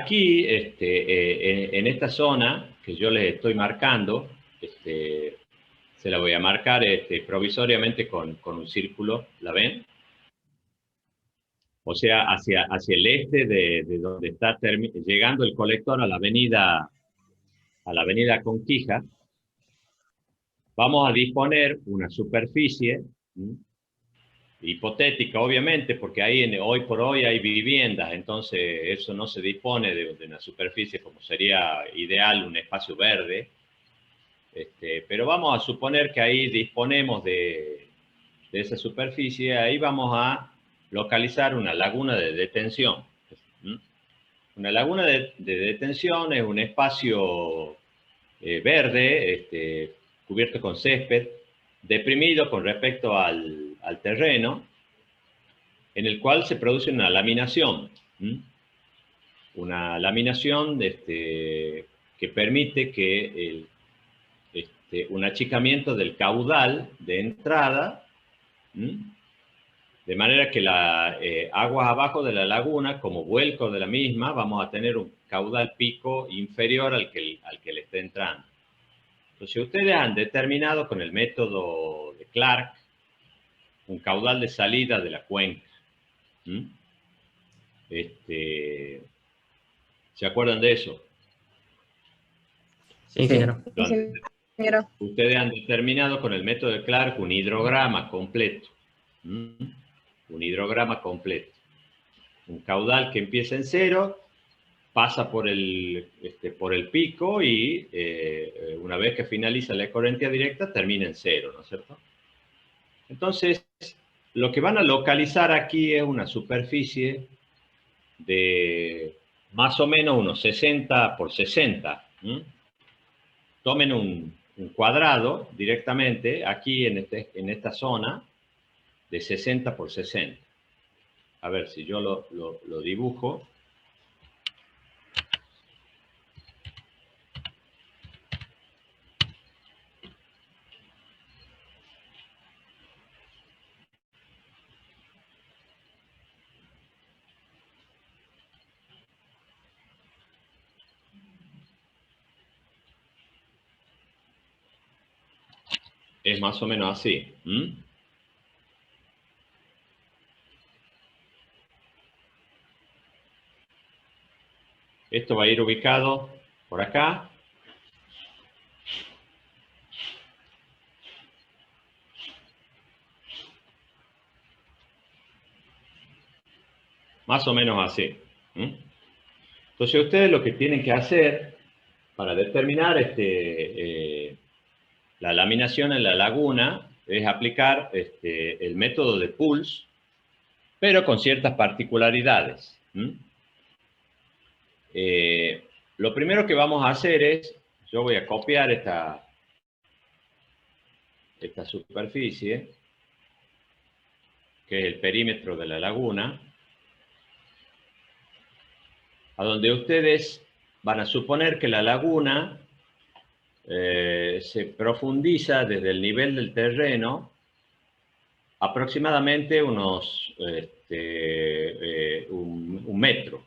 aquí, en esta zona que yo les estoy marcando, se la voy a marcar provisoriamente con un círculo, ¿la ven? O sea, hacia el este de donde está llegando el colector a la avenida Conquija, vamos a disponer una superficie hipotética, obviamente, porque ahí hoy por hoy hay viviendas, entonces eso no se dispone de una superficie como sería ideal, un espacio verde. Pero vamos a suponer que ahí disponemos de esa superficie, ahí vamos a localizar una laguna de detención. Una laguna de detención es un espacio verde, cubierto con césped, deprimido con respecto al terreno, en el cual se produce una laminación. Una laminación que permite que un achicamiento del caudal de entrada, de manera que las aguas abajo de la laguna, como vuelco de la misma, vamos a tener un caudal pico inferior al que le esté entrando. Entonces, ustedes han determinado con el método de Clark un caudal de salida de la cuenca. ¿Se acuerdan de eso? Sí, señor. Ustedes han determinado con el método de Clark un hidrograma completo. Un hidrograma completo. Un caudal que empieza en cero, pasa por el pico y una vez que finaliza la corriente directa termina en cero, ¿no es cierto? Entonces, lo que van a localizar aquí es una superficie de más o menos unos 60 por 60. Tomen un cuadrado directamente aquí en esta zona de 60 por 60. A ver si yo lo dibujo. Es más o menos así. Esto va a ir ubicado por acá. Más o menos así. Entonces ustedes lo que tienen que hacer para determinar la laminación en la laguna es aplicar el método de Puls, pero con ciertas particularidades. Lo primero que vamos a hacer es, yo voy a copiar esta superficie, que es el perímetro de la laguna, a donde ustedes van a suponer que la laguna se profundiza desde el nivel del terreno aproximadamente unos un metro.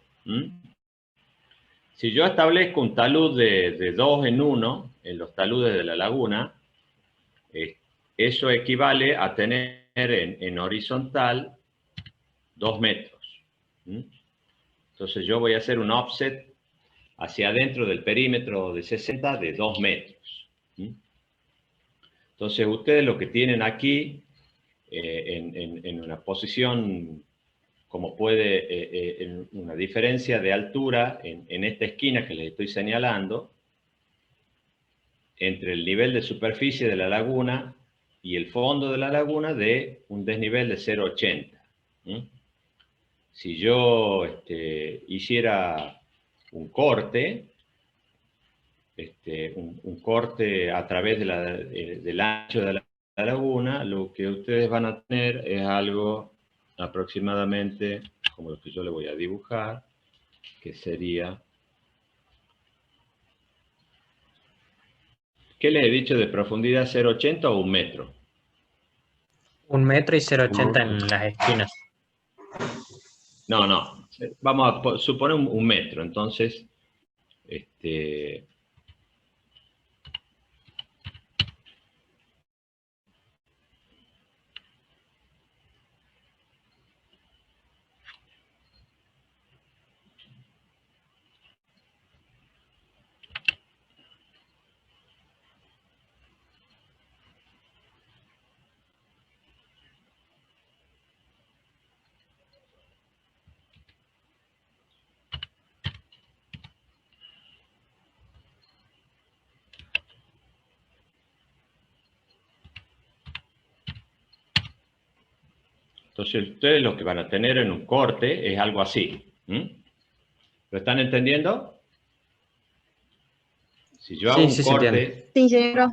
Si yo establezco un talud de 2 en 1 en los taludes de la laguna, eso equivale a tener en horizontal 2 metros. Entonces yo voy a hacer un offset hacia adentro del perímetro de 60 de 2 metros. Entonces ustedes lo que tienen aquí en una posición como puede, en una diferencia de altura en esta esquina que les estoy señalando, entre el nivel de superficie de la laguna y el fondo de la laguna de un desnivel de 0,80. Si yo hiciera un corte, un corte a través del ancho de la laguna, lo que ustedes van a tener es algo aproximadamente como lo que yo le voy a dibujar, que sería... ¿Qué les he dicho de profundidad? ¿0,80 o 1 metro? 1 metro y 0,80 en las esquinas. No, Vamos a suponer un metro, entonces, ustedes lo que van a tener en un corte es algo así. ¿Lo están entendiendo? Si yo hago Sí, un sí se entiende. corte Sí, ingeniero.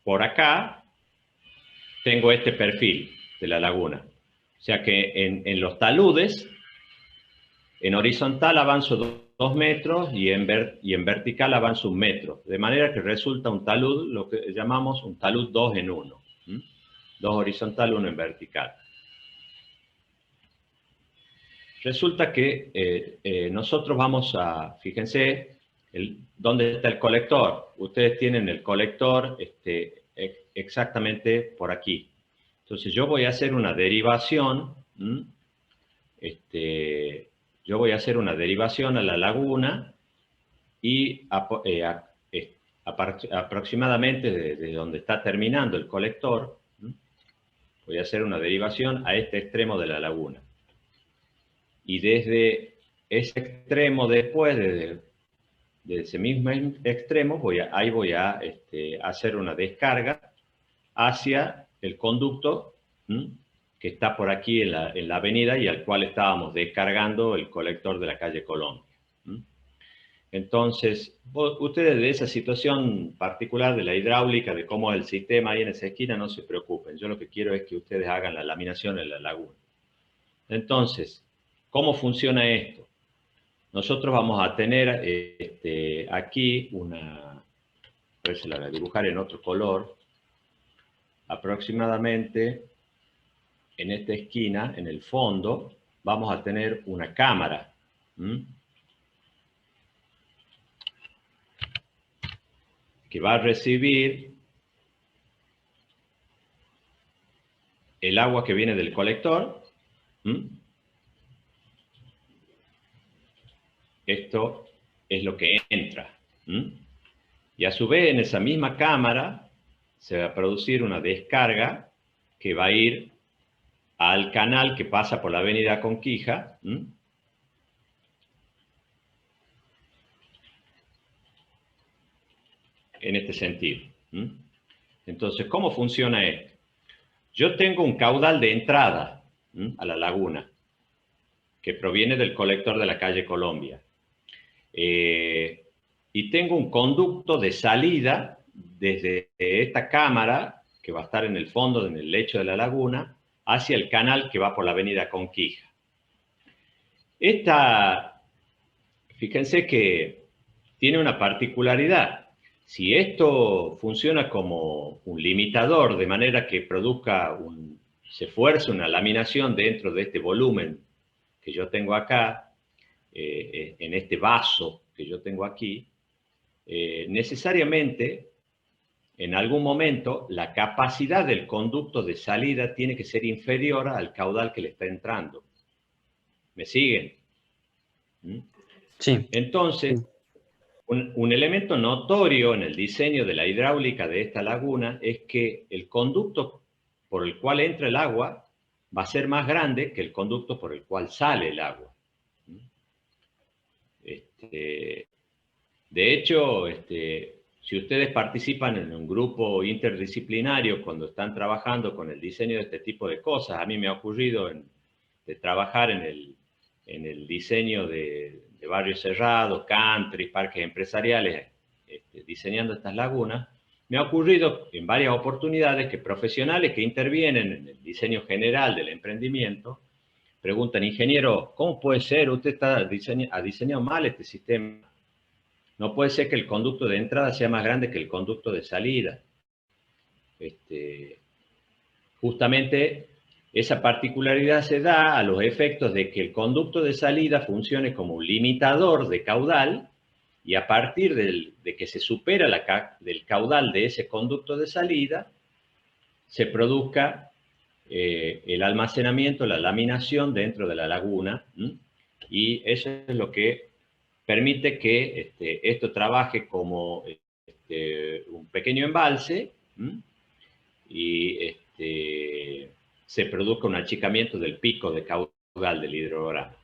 por acá, tengo este perfil de la laguna. O sea que en los taludes, en horizontal avanzo 2 metros y en vertical avanzo 1 metro. De manera que resulta un talud, lo que llamamos un talud 2 en 1. 2 horizontal, 1 en vertical. Resulta que nosotros vamos a, fíjense, ¿dónde está el colector? Ustedes tienen el colector exactamente por aquí. Entonces yo voy a hacer una derivación, yo voy a hacer una derivación a la laguna y aproximadamente de donde está terminando el colector, voy a hacer una derivación a este extremo de la laguna. Y desde ese extremo después, de ese mismo extremo, ahí voy a hacer una descarga hacia el conducto que está por aquí en la avenida y al cual estábamos descargando el colector de la calle Colombia. Entonces, ustedes de esa situación particular de la hidráulica, de cómo es el sistema ahí en esa esquina, no se preocupen. Yo lo que quiero es que ustedes hagan la laminación en la laguna. Entonces, ¿cómo funciona esto? Nosotros vamos a tener aquí una, a ver si la voy a dibujar en otro color, aproximadamente en esta esquina, en el fondo, vamos a tener una cámara. Que va a recibir el agua que viene del colector. Esto es lo que entra. Y a su vez, en esa misma cámara, se va a producir una descarga que va a ir al canal que pasa por la avenida Conquija. En este sentido. Entonces, ¿cómo funciona esto? Yo tengo un caudal de entrada a la laguna que proviene del colector de la calle Colombia. Y tengo un conducto de salida desde esta cámara, que va a estar en el fondo, en el lecho de la laguna, hacia el canal que va por la avenida Conquija. Fíjense que tiene una particularidad. Si esto funciona como un limitador, de manera que se fuerce una laminación dentro de este volumen que yo tengo acá, en este vaso que yo tengo aquí, necesariamente, en algún momento, la capacidad del conducto de salida tiene que ser inferior al caudal que le está entrando. ¿Me siguen? Sí. Entonces, un elemento notorio en el diseño de la hidráulica de esta laguna es que el conducto por el cual entra el agua va a ser más grande que el conducto por el cual sale el agua. De hecho, si ustedes participan en un grupo interdisciplinario cuando están trabajando con el diseño de este tipo de cosas, a mí me ha ocurrido de trabajar en el diseño de barrios cerrados, country, parques empresariales, diseñando estas lagunas, me ha ocurrido en varias oportunidades que profesionales que intervienen en el diseño general del emprendimiento preguntan: ingeniero, ¿cómo puede ser? Usted ha diseñado mal este sistema. No puede ser que el conducto de entrada sea más grande que el conducto de salida. Justamente Esa particularidad se da a los efectos de que el conducto de salida funcione como un limitador de caudal y a partir de que se supera del caudal de ese conducto de salida, se produzca el almacenamiento, la laminación dentro de la laguna, y eso es lo que permite que esto trabaje como un pequeño embalse y se produzca un achicamiento del pico de caudal del hidrograma.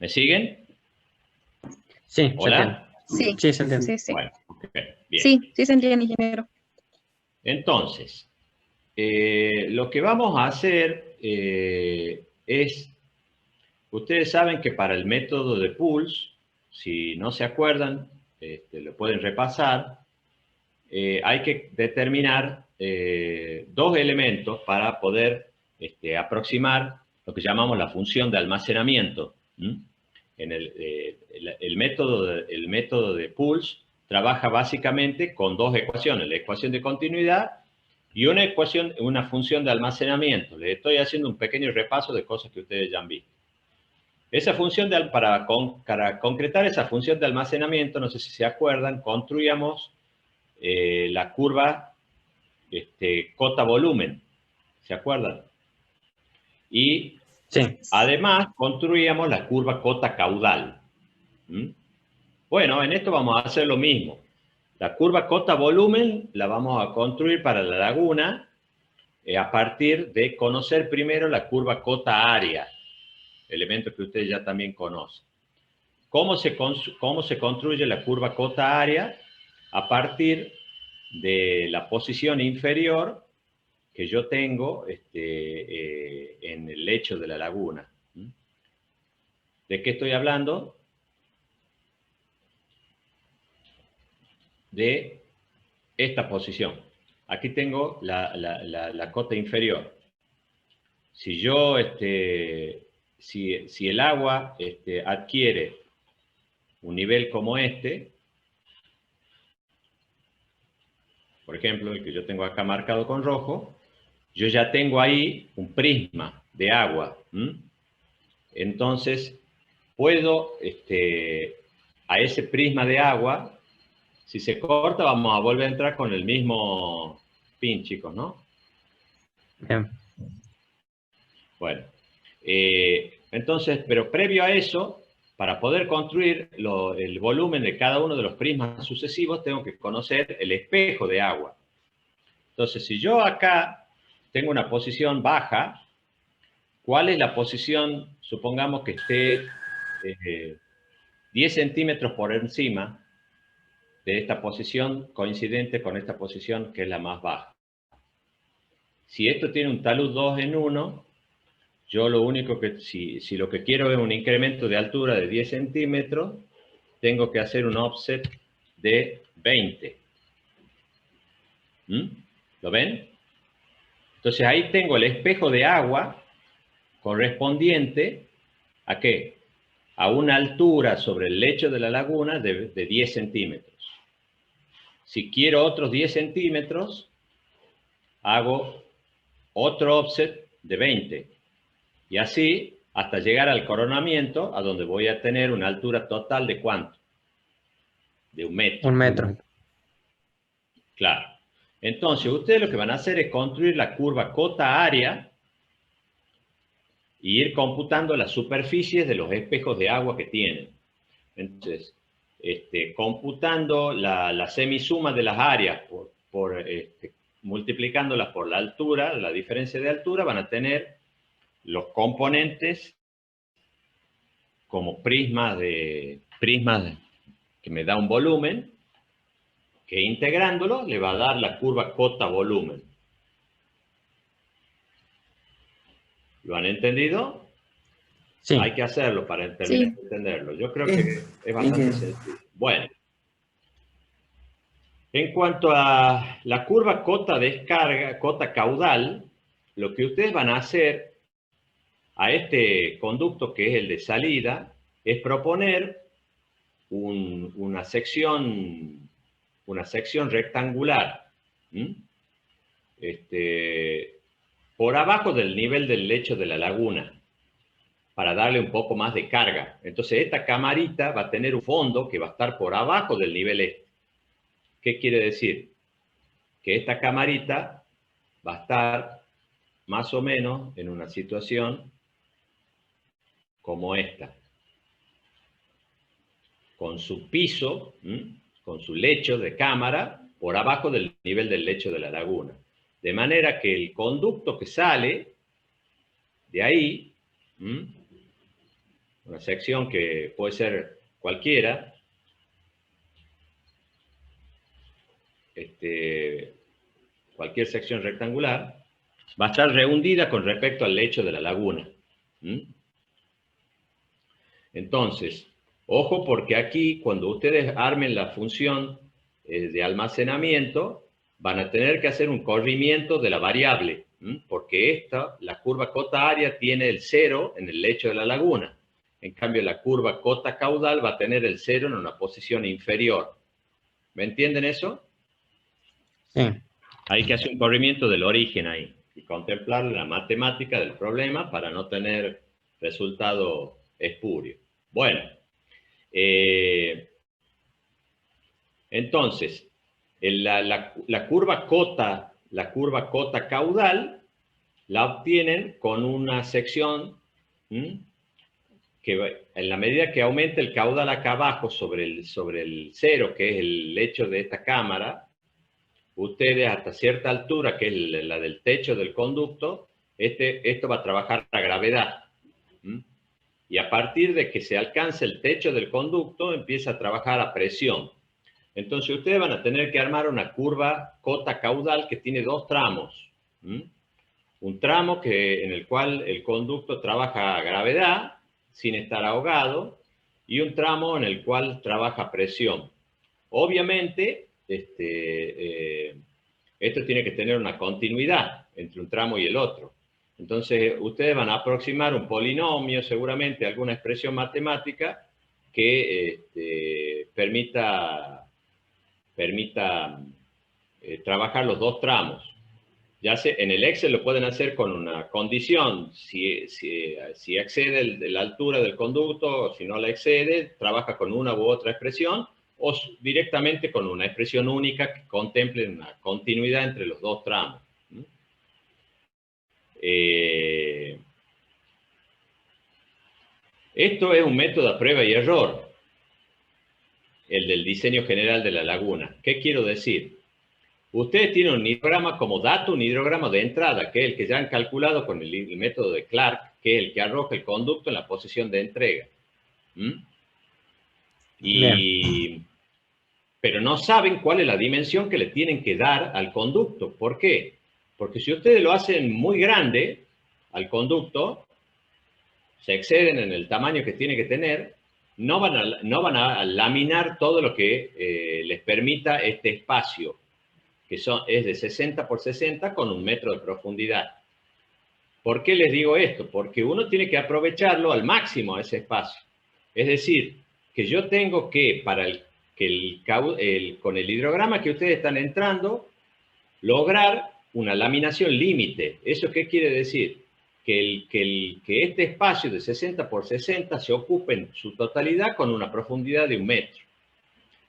¿Me siguen? Sí, ¿Hola? Sí, sí, se entiende. sí, sí. Bueno, okay, bien. Sí, sí se entiende, ingeniero. Entonces, lo que vamos a hacer es, ustedes saben que para el método de Puls, si no se acuerdan, lo pueden repasar, hay que determinar dos elementos para poder aproximar lo que llamamos la función de almacenamiento. En el método de Puls trabaja básicamente con dos ecuaciones, la ecuación de continuidad y una función de almacenamiento. Les estoy haciendo un pequeño repaso de cosas que ustedes ya han visto. Esa función para concretar esa función de almacenamiento, no sé si se acuerdan, construíamos la curva cota-volumen, ¿se acuerdan? Y Sí. además construíamos la curva cota-caudal. Bueno, en esto vamos a hacer lo mismo. La curva cota-volumen la vamos a construir para la laguna a partir de conocer primero la curva cota-área, elemento que ustedes ya también conocen. ¿Cómo se construye la curva cota-área? A partir de la posición inferior que yo tengo en el lecho de la laguna. ¿De qué estoy hablando? De esta posición. Aquí tengo la cota inferior. Si yo, si el agua adquiere un nivel como este, por ejemplo, el que yo tengo acá marcado con rojo, yo ya tengo ahí un prisma de agua. Entonces, puedo, a ese prisma de agua, si se corta, vamos a volver a entrar con el mismo pin, chicos, ¿no? Bien. Bueno, entonces, pero previo a eso, para poder construir el volumen de cada uno de los prismas sucesivos, tengo que conocer el espejo de agua. Entonces, si yo acá tengo una posición baja, ¿cuál es la posición? Supongamos que esté 10 centímetros por encima de esta posición coincidente con esta posición que es la más baja. Si esto tiene un talud 2 en 1, yo lo único que, si lo que quiero es un incremento de altura de 10 centímetros, tengo que hacer un offset de 20. ¿Lo ven? Entonces ahí tengo el espejo de agua correspondiente ¿a qué? A una altura sobre el lecho de la laguna de 10 centímetros. Si quiero otros 10 centímetros, hago otro offset de 20. Y así hasta llegar al coronamiento, a donde voy a tener una altura total de ¿cuánto? De 1 metro. 1 metro. Claro. Entonces, ustedes lo que van a hacer es construir la curva cota-área y ir computando las superficies de los espejos de agua que tienen. Entonces, computando la semisuma de las áreas multiplicándolas por la altura, la diferencia de altura, van a tener los componentes como prismas que me da un volumen, que integrándolo le va a dar la curva cota-volumen. ¿Lo han entendido? Sí. Hay que hacerlo para terminar de entenderlo. Yo creo que es bastante sencillo. Bueno. En cuanto a la curva cota descarga, cota caudal, lo que ustedes van a hacer a este conducto que es el de salida es proponer una sección rectangular. por abajo del nivel del lecho de la laguna, para darle un poco más de carga. Entonces esta camarita va a tener un fondo que va a estar por abajo del nivel este. ¿Qué quiere decir? Que esta camarita va a estar más o menos en una situación como esta, con su piso, con su lecho de cámara por abajo del nivel del lecho de la laguna. De manera que el conducto que sale de ahí, una sección que puede ser cualquiera, cualquier sección rectangular, va a estar rehundida con respecto al lecho de la laguna. Entonces, ojo, porque aquí cuando ustedes armen la función de almacenamiento, van a tener que hacer un corrimiento de la variable, porque la curva cota área tiene el 0 en el lecho de la laguna. En cambio, la curva cota caudal va a tener el 0 en una posición inferior. ¿Me entienden eso? Sí. Hay que hacer un corrimiento del origen ahí y contemplar la matemática del problema para no tener resultado espurio. Bueno, entonces, la curva cota caudal la obtienen con una sección que en la medida que aumente el caudal acá abajo sobre el 0, que es el lecho de esta cámara, ustedes hasta cierta altura, que es la del techo del conducto, esto va a trabajar a gravedad. Y a partir de que se alcance el techo del conducto, empieza a trabajar a presión. Entonces ustedes van a tener que armar una curva cota caudal que tiene dos tramos. Un tramo en el cual el conducto trabaja a gravedad, sin estar ahogado, y un tramo en el cual trabaja a presión. Obviamente, esto tiene que tener una continuidad entre un tramo y el otro. Entonces, ustedes van a aproximar un polinomio, seguramente alguna expresión matemática que permita trabajar los dos tramos. Ya en el Excel lo pueden hacer con una condición. Si excede la altura del conducto, si no la excede, trabaja con una u otra expresión, o directamente con una expresión única que contemple una continuidad entre los dos tramos. Esto es un método a prueba y error, el del diseño general de la laguna. ¿Qué quiero decir? Ustedes tienen un hidrograma como dato, un hidrograma de entrada, que es el que ya han calculado con el método de Clark, que es el que arroja el conducto en la posición de entrega. Pero no saben cuál es la dimensión que le tienen que dar al conducto. ¿Por qué? Porque si ustedes lo hacen muy grande al conducto, se exceden en el tamaño que tiene que tener, no van a laminar todo lo que les permita este espacio, que es de 60 por 60 con 1 metro de profundidad. ¿Por qué les digo esto? Porque uno tiene que aprovecharlo al máximo ese espacio. Es decir, que yo tengo que, con el hidrograma que ustedes están entrando, lograr una laminación límite. ¿Eso qué quiere decir? Que este espacio de 60 por 60 se ocupe en su totalidad con una profundidad de 1 metro.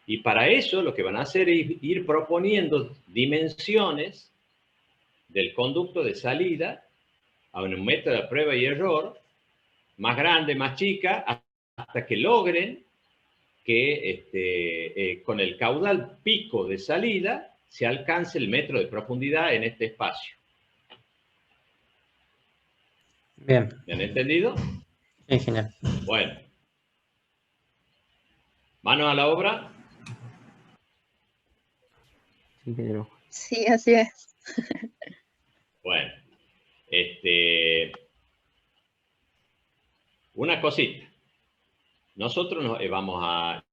Y para eso lo que van a hacer es ir proponiendo dimensiones del conducto de salida a un método de prueba y error, más grande, más chica, hasta que logren que con el caudal pico de salida se alcance el metro de profundidad en este espacio. Bien. ¿Me han entendido? Sí, genial. Bueno. ¿Manos a la obra? Sí, Pedro. Sí, así es. Bueno. Una cosita. Nosotros vamos a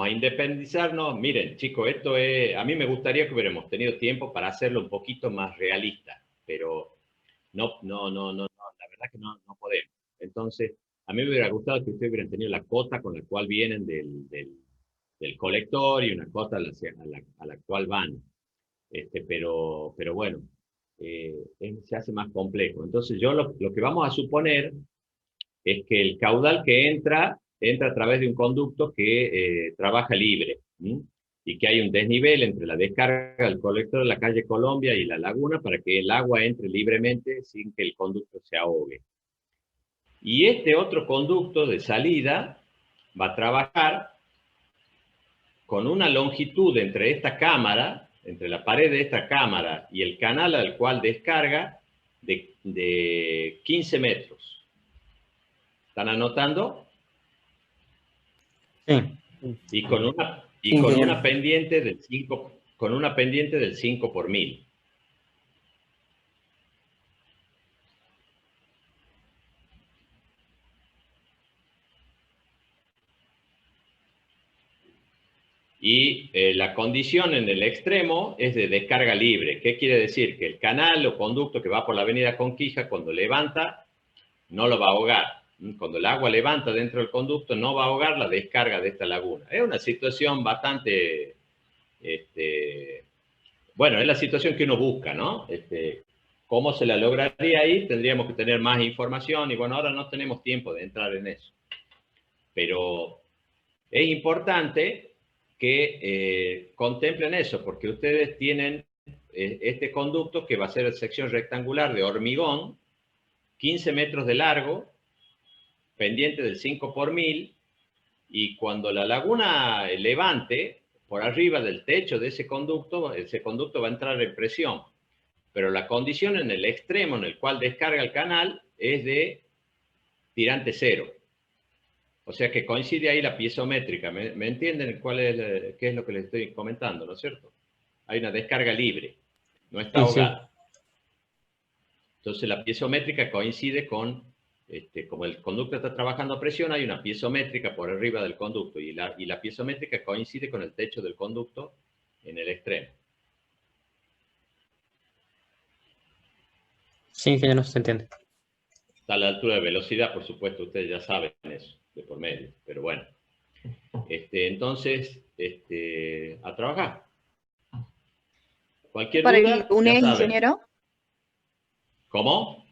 independizarnos. Miren, chicos, a mí me gustaría que hubiéramos tenido tiempo para hacerlo un poquito más realista, pero no, la verdad que no podemos. Entonces, a mí me hubiera gustado que ustedes hubieran tenido la cota con la cual vienen del colector y una cota a la cual van. Pero bueno, se hace más complejo. Entonces yo lo que vamos a suponer es que el caudal que entra a través de un conducto que trabaja libre, ¿sí? Y que hay un desnivel entre la descarga del colector de la calle Colombia y la laguna para que el agua entre libremente sin que el conducto se ahogue. Y este otro conducto de salida va a trabajar con una longitud entre esta cámara, entre la pared de esta cámara y el canal al cual descarga, de 15 metros. ¿Están anotando? Sí. Y con una pendiente del 5 por 1000. Y la condición en el extremo es de descarga libre. ¿Qué quiere decir? Que el canal o conducto que va por la avenida Conquija, cuando levanta, no lo va a ahogar. Cuando el agua levanta dentro del conducto, no va a ahogar la descarga de esta laguna. Es una situación bastante, bueno, es la situación que uno busca, ¿no? ¿Cómo se la lograría ahí? Tendríamos que tener más información y bueno, ahora no tenemos tiempo de entrar en eso. Pero es importante que contemplen eso, porque ustedes tienen este conducto que va a ser sección rectangular de hormigón, 15 metros de largo, pendiente del 5 por 1000, y cuando la laguna levante, por arriba del techo de ese conducto va a entrar en presión. Pero la condición en el extremo en el cual descarga el canal es de tirante cero. O sea que coincide ahí la piezométrica. ¿Me entienden qué es lo que les estoy comentando, no es cierto? Hay una descarga libre, no está ahogada. Sí. Entonces la piezométrica coincide con, como el conducto está trabajando a presión, hay una piezométrica por arriba del conducto y la piezométrica coincide con el techo del conducto en el extremo. Sí, ingeniero, se entiende. Está a la altura de velocidad, por supuesto, ustedes ya saben eso, de por medio, pero bueno. Entonces, a trabajar. Cualquier duda, ¿Para el UNES, ya saben. ingeniero? ¿Cómo?